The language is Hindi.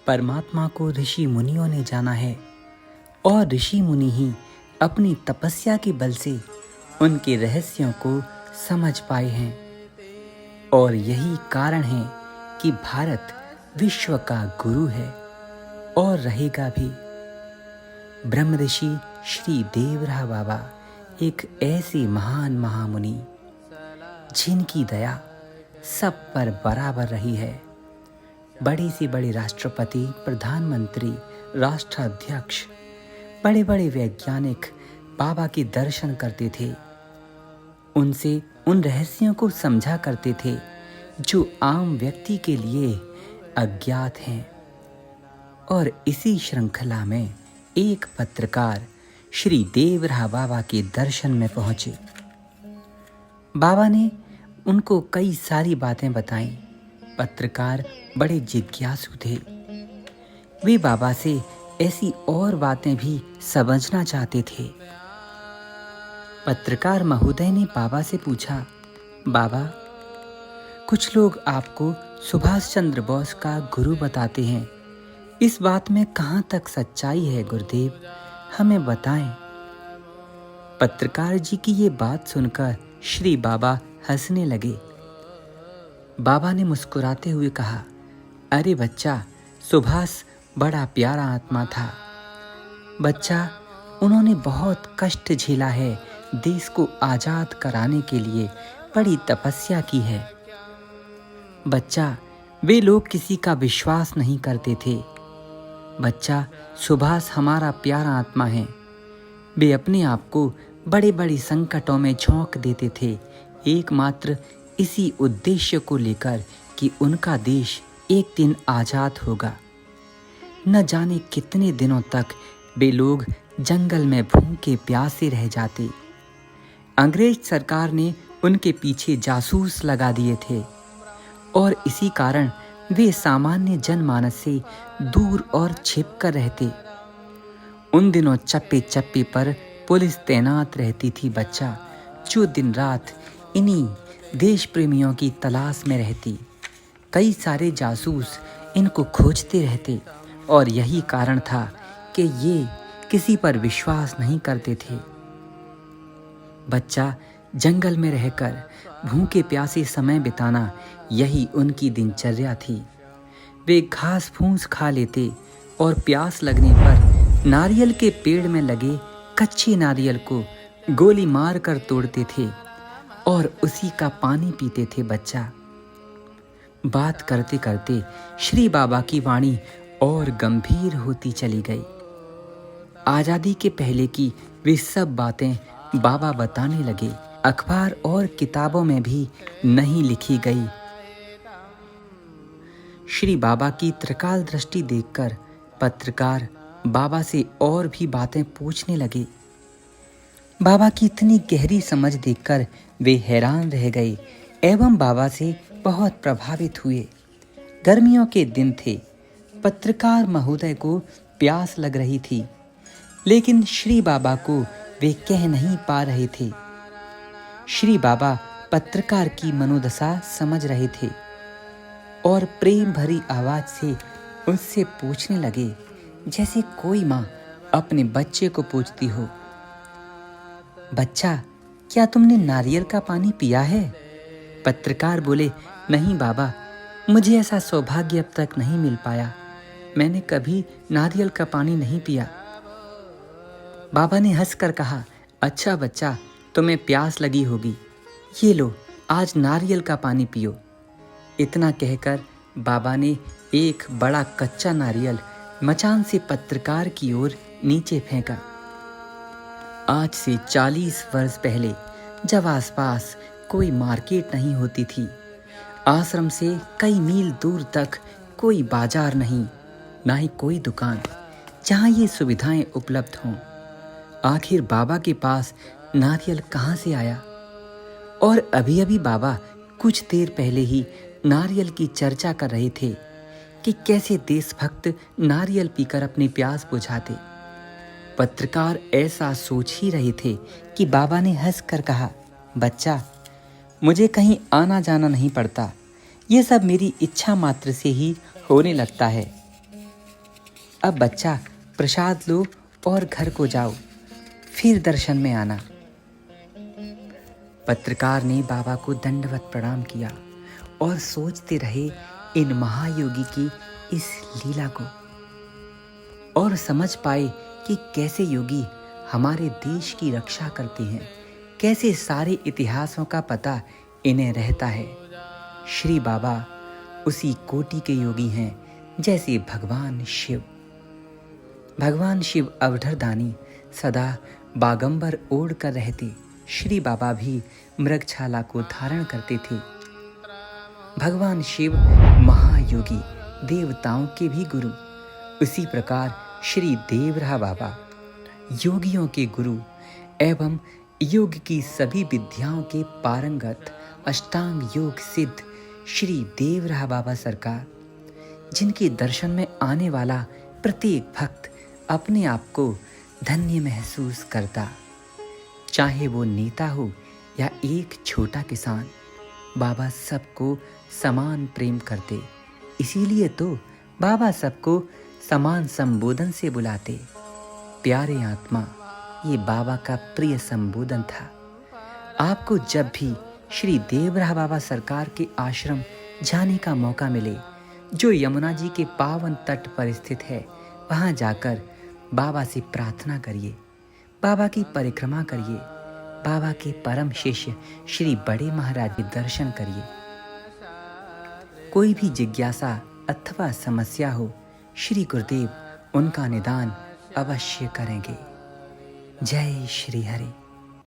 परमात्मा को ऋषि मुनियों ने जाना है और ऋषि मुनि ही अपनी तपस्या के बल से उनके रहस्यों को समझ पाए हैं। और यही कारण है कि भारत विश्व का गुरु है और रहेगा भी। ब्रह्म ऋषि श्री देवराह बाबा एक ऐसे महान महामुनि जिनकी दया सब पर बराबर रही है। बड़े से बड़े राष्ट्रपति, प्रधानमंत्री, राष्ट्राध्यक्ष, बड़े बड़े वैज्ञानिक बाबा के दर्शन करते थे, उनसे उन रहस्यों को समझा करते थे जो आम व्यक्ति के लिए अज्ञात हैं। और इसी श्रृंखला में एक पत्रकार श्री देवराह बाबा के दर्शन में पहुंचे। बाबा ने उनको कई सारी बातें बताईं। पत्रकार बड़े जिज्ञासु थे। वे बाबा से ऐसी और बातें भी समझना चाहते थे। पत्रकार महोदय ने बाबा से पूछा, बाबा, कुछ लोग आपको सुभाष चंद्र बोस का गुरु बताते हैं, इस बात में कहाँ तक सच्चाई है गुरुदेव, हमें बताएं। पत्रकार जी की ये बात सुनकर श्री बाबा हंसने लगे। बाबा ने मुस्कुराते हुए कहा, अरे बच्चा, सुभाष बड़ा प्यारा आत्मा था। बच्चा, उन्होंने बहुत कष्ट झेला है, देश को आजाद कराने के लिए बड़ी तपस्या की है। बच्चा, वे लोग किसी का विश्वास नहीं करते थे। बच्चा, सुभाष हमारा प्यारा आत्मा है। वे अपने आप को बड़े बड़े संकटों में झोंक देते थे, एकमात्र इसी उद्देश्य को लेकर कि उनका देश एक दिन आजाद होगा। न जाने कितने दिनों तक वे लोग जंगल में भूखे प्यासे रह जाते। अंग्रेज सरकार ने उनके पीछे जासूस लगा दिए थे और इसी कारण वे सामान्य जनमानस से दूर और छिपकर रहते। उन दिनों चप्पे चप्पे पर पुलिस तैनात रहती थी बच्चा, जो दिन रात इन्हीं देश प्रेमियों की तलाश में रहती। कई सारे जासूस इनको खोजते रहते और यही कारण था कि ये किसी पर विश्वास नहीं करते थे। बच्चा, जंगल में रहकर भूखे प्यासे समय बिताना यही उनकी दिनचर्या थी। वे घास फूस खा लेते और प्यास लगने पर नारियल के पेड़ में लगे कच्चे नारियल को गोली मार कर तोड़ते थे और उसी का पानी पीते थे। बच्चा, बात करते करते श्री बाबा की वाणी और गंभीर होती चली गई। आजादी के पहले की वे सब बातें बाबा बताने लगे, अखबार और किताबों में भी नहीं लिखी गई। श्री बाबा की त्रिकाल दृष्टि देखकर पत्रकार बाबा से और भी बातें पूछने लगे। बाबा की इतनी गहरी समझ देखकर वे हैरान रह गए एवं बाबा से बहुत प्रभावित हुए। गर्मियों के दिन थे। पत्रकार महोदय को प्यास लग रही थी, लेकिन श्री बाबा को वे कह नहीं पा रहे थे। श्री बाबा पत्रकार की मनोदशा समझ रहे थे और प्रेम भरी आवाज से उससे पूछने लगे, जैसे कोई माँ अपने बच्चे को पूछती हो, बच्चा, क्या तुमने नारियल का पानी पिया है? पत्रकार बोले, नहीं बाबा, मुझे ऐसा सौभाग्य अब तक नहीं मिल पाया। मैंने कभी नारियल का पानी नहीं पिया। बाबा ने हंसकर कहा, अच्छा बच्चा, तुम्हें प्यास लगी होगी, ये लो, आज नारियल का पानी पियो। इतना कहकर बाबा ने एक बड़ा कच्चा नारियल मचान से पत्रकार की ओर नीचे फेंका। आज से 40 वर्ष पहले, जब आसपास कोई मार्केट नहीं होती थी, आश्रम से कई मील दूर तक कोई बाजार नहीं, ना ही कोई दुकान जहाँ ये सुविधाएं उपलब्ध हों, आखिर बाबा के पास नारियल कहाँ से आया? और अभी अभी बाबा कुछ देर पहले ही नारियल की चर्चा कर रहे थे कि कैसे देशभक्त नारियल पीकर अपनी प्यास बुझाते। पत्रकार ऐसा सोच ही रहे थे कि बाबा ने हंसकर कहा, बच्चा, मुझे कहीं आना जाना नहीं पड़ता, ये सब मेरी इच्छा मात्र से ही होने लगता है। अब बच्चा प्रसाद लो और घर को जाओ, फिर दर्शन में आना। पत्रकार ने बाबा को दंडवत प्रणाम किया और सोचते रहे इन महायोगी की इस लीला को, और समझ पाए कि कैसे योगी हमारे देश की रक्षा करते हैं, कैसे सारे इतिहासों का पता इन्हें रहता है। श्री बाबा उसी कोटि के योगी हैं जैसे भगवान शिव। भगवान शिव अवधरदानी सदा बागंबर ओढ़ कर रहते, श्री बाबा भी मृगछाला को धारण करते थे। भगवान शिव महायोगी, देवताओं के भी गुरु। उसी प्रकार श्री देवराह बाबा योगियों के गुरु एवं योग की सभी विद्याओं के पारंगत अष्टांग योग सिद्ध श्री देवराह बाबा सरकार, जिनके दर्शन में आने वाला प्रत्येक भक्त अपने आप को धन्य महसूस करता, चाहे वो नेता हो या एक छोटा किसान। बाबा सबको समान प्रेम करते, इसीलिए तो बाबा सबको समान संबोधन से बुलाते। प्यारे आत्मा, ये बाबा का प्रिय संबोधन था। आपको जब भी श्री देवराह बाबा सरकार के आश्रम जाने का मौका मिले, जो यमुना जी के पावन तट पर स्थित है, वहां जाकर बाबा से प्रार्थना करिए, बाबा की परिक्रमा करिए, बाबा के परम शिष्य श्री बड़े महाराज के दर्शन करिए। कोई भी जिज्ञासा अथवा समस्या हो, श्री गुरुदेव उनका निदान अवश्य करेंगे। जय श्री हरि।